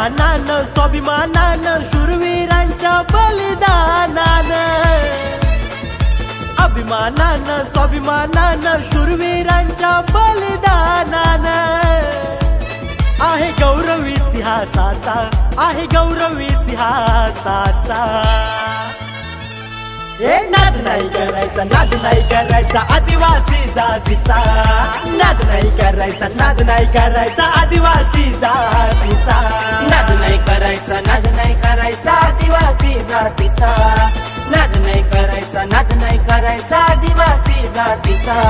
अभिमानानं स्वाभिमानानं शूरवीरांच्या बलिदानानं, अभिमानानं स्वाभिमानानं शूरवीरांच्या बलिदानानं आहे गौरव इतिहासाचा, आहे गौरव इतिहासाचा। हे नाद नाही करायचा, नाद नाही करायचा आदिवासी जातीचा, नाद नाही करायचा, नाद नाही करायचा आदिवासी जातीचा, नाद नाही करायचा, नाद नाही करायचा आदिवासी जातीचा, नाद नाही करायचा, नाद नाही करायचा आदिवासी जातीचा।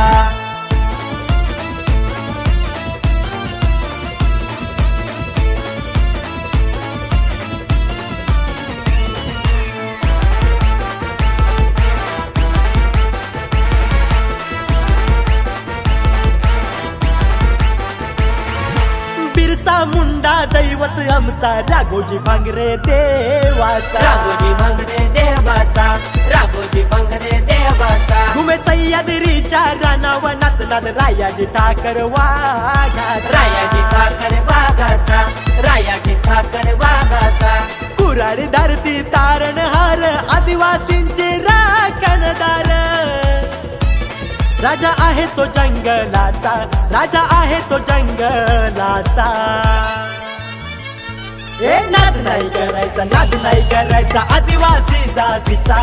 बिरसा मुंडा दैवत आमचा, राघोजी भांगरे देवाचा, राघोजी भांगरे देवाचा, राघोजी भांगरे देवाचा। घुमे सह्याद्रीच्या रानावनात नाद रायाजी ठाकर वाघाचा, रायाजी ठाकर वाघाचा, रायाजी ठाकर वाघाचा। कुऱ्हाडी धरती तारणहार आदिवासींचे राखणदार, राजा आहे तो जंगलाचा, राजा आहे तो जंगलाचा। हे नाद नाही करायचा, नाद नाही करायचा आदिवासी जातीचा,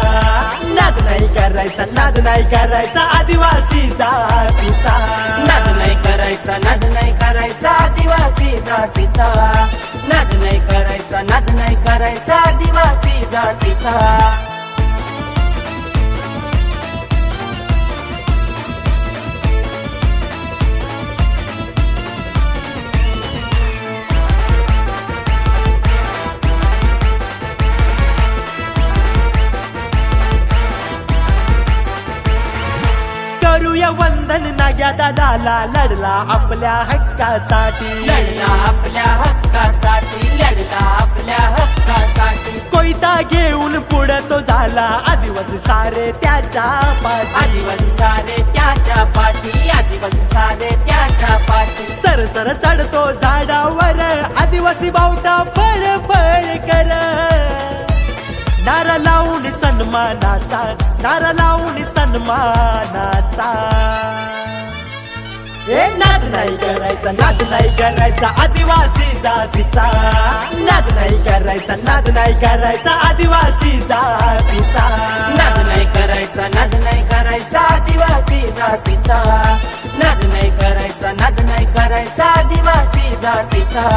नाद नाही करायचा, नाद नाही करायचा आदिवासी जातीचा, नाद नाही करायचा, नाद नाही करायचा आदिवासी जातीचा, नाद नाही करायचा, नाद नाही करायचा आदिवासी जातीचा। करूया वंदन नाग्या दादाला, लढला आपल्या हक्कासाठी, लढला आपल्या हक्कासाठी, लढला आपल्या हक्कासाठी। कोयता घेऊन पुढे तो झाला, आदिवासी सारे त्याच्या पाठी, आदिवासी सारे त्याच्या पाठी, आदिवासी सारे त्याच्या पाठी। सरसर चढतो झाडावर आदिवासी बावटा पळ पळ कर, नारा लावून सन्मानाचा, नारा लावून सन्मानाचा। हे नाद नाही करायचा, नाद नाही करायचा आदिवासी जातीचा, नाद नाही करायचा, नाद नाही करायचा आदिवासी जातीचा, नाद नाही करायचा, नाद नाही करायचा आदिवासी जातीचा, नाद नाही करायचा, नाद नाही करायचा आदिवासी जातीचा।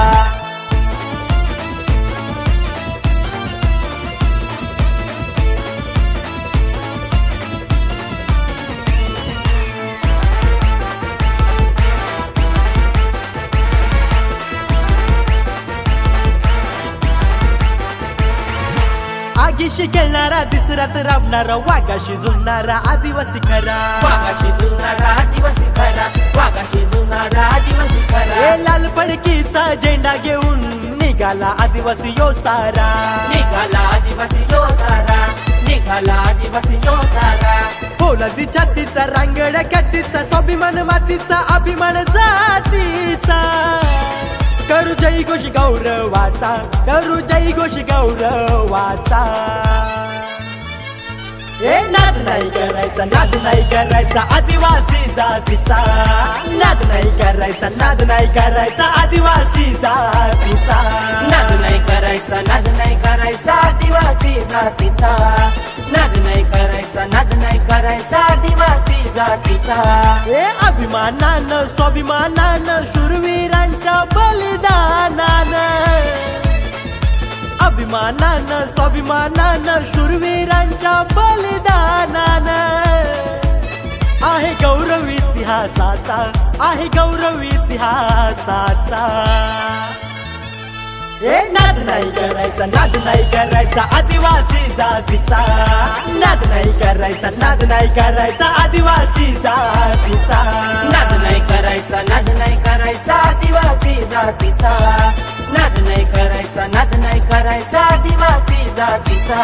आगीशी खेळणारा दिसरात राबणारा, वाघाशी झुलणारा आदिवासी खरा, वाघाशी झुलणारा आदिवासी खरा, वाघाशी झुलणारा आदिवासी खरा। हे लाल फडकीचा झेंडा घेऊन निघाला आदिवासी यो सारा, निघाला आदिवासी यो सारा, निघाला आदिवासी यो सारा। पोलादी छातीचा, रांगड्या कॅतीचा, स्वाभिमान मातीचा, अभिमान जातीचा, करू जय घोष गौरवाचा, करू जय घोष गौरवाचा। हे नाद नाही करायचा, नाद नाही करायचा आदिवासी जातीचा, नाद नाही करायचा, नाद नाही करायचा आदिवासी जातीचा, नाद नाही करायचा, नाद नाही करायचा आदिवासी जातीचा, नाद नाही करायचा, नाद नाही करायचा आदिवासी जातीचा। हे अभिमानानं स्वाभिमानानं शूरवीरांच्या बलिदानानं, अभिमानानं स्वाभिमानानं शूरवीरांच्या बलिदानानं आहे गौरव इतिहासाचा, आहे गौरव इतिहासाचा। हे नाद नाही करायचा, नाद नाही करायचा आदिवासी जातीचा, नाद नाही करायचा, नाद नाही करायचा आदिवासी जातीचा, नाद नाही करायचा, नाद नाही करायचा आदिवासी जातीचा, नाद नाही करायचा, नाद नाही करायचा आदिवासी जातीचा।